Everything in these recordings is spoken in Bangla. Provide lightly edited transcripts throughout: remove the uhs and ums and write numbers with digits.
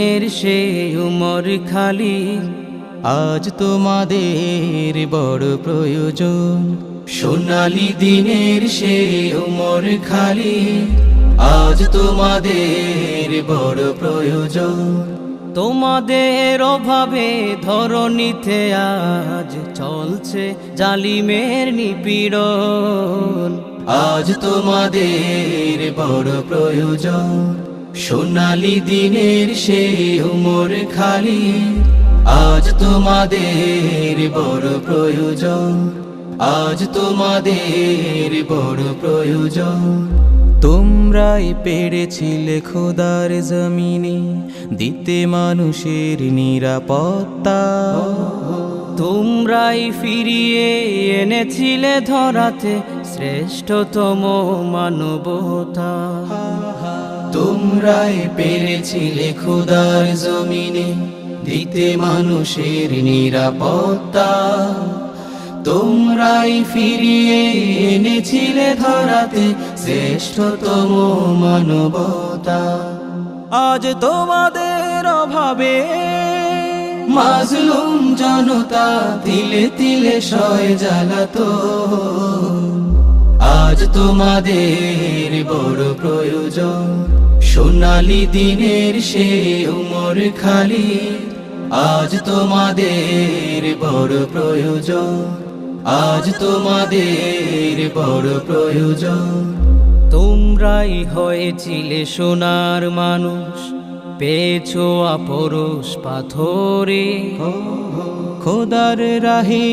এর সে উমর খালি, আজ তোমাদের বড় প্রয়োজন। সোনালি দিনের সে উমর খালি, আজ তোমাদের বড় প্রয়োজন। তোমাদের অভাবে ধরণীতে আজ চলছে জালিমের নিপীড়ন, আজ তোমাদের বড় প্রয়োজন। সোনালি দিনের সে উমর খালি, আজ তোমাদের বড় প্রয়োজন, আজ তোমাদের বড় প্রয়োজন। তোমরাই পেরেছিলে খোদার জমিনে দিতে মানুষের নিরাপত্তা। তোমরাই ফিরিয়ে এনেছিলে ধরাতে শ্রেষ্ঠতম মানবতা। তোমরাই পেরেছিলে খোদার জমিনে দিতে মানুষের নিরাপত্তা। তোমরাই ফিরিয়ে এনেছিলে ধরাতে শ্রেষ্ঠতম মানবতা। আজ তোমাদের অভাবে মাজলুম জনতা তিলে তিলে সয় জ্বালাতন, আজ তোমাদের বড় প্রয়োজন। সোনালি দিনের সে উমর খালি, আজ তোমাদের বড় প্রয়োজন, আজ তোমাদের বড় প্রয়োজন। তোমরাই হয়েছিলে সোনার মানুষ, পেয়েছো আপরশ পাথরে। খোদার রাহে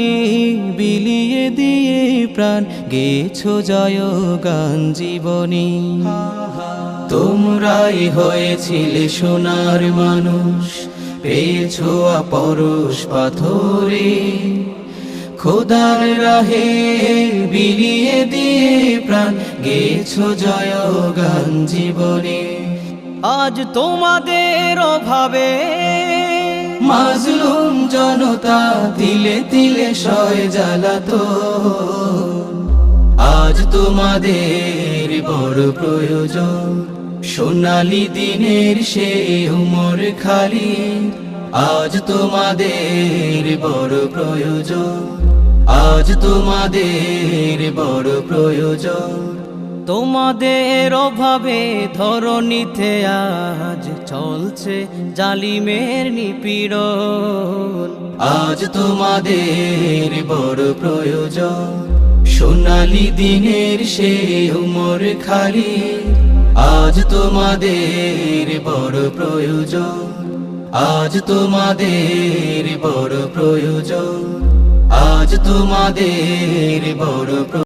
বিলিয়ে দিয়ে প্রাণ গেছো জয়গান জীবনে। তোমরাই হয়েছিলে সোনার মানুষ, পেয়েছো আপরশ পাথরে। খোদার রাহে বিলিয়ে দিয়ে প্রাণ গেছো জয়গান জীবনে। আজ তোমাদের অভাবে মাজলুম জনতা তিলে তিলে সয় জ্বালাতন, আজ তোমাদের বড় প্রয়োজন। সোনালি দিনের সে উমর খালি, আজ তোমাদের বড় প্রয়োজন, আজ তোমাদের বড় প্রয়োজন। তোমাদের অভাবে ধরণীতে আজ চলছে জালিমের নিপীড়ন, আজ তোমাদের বড় প্রয়োজন। সোনালি দিনের সে উমর খালি, আজ তোমাদের বড় প্রয়োজন, আজ তোমাদের বড় প্রয়োজন, আজ তোমাদের বড়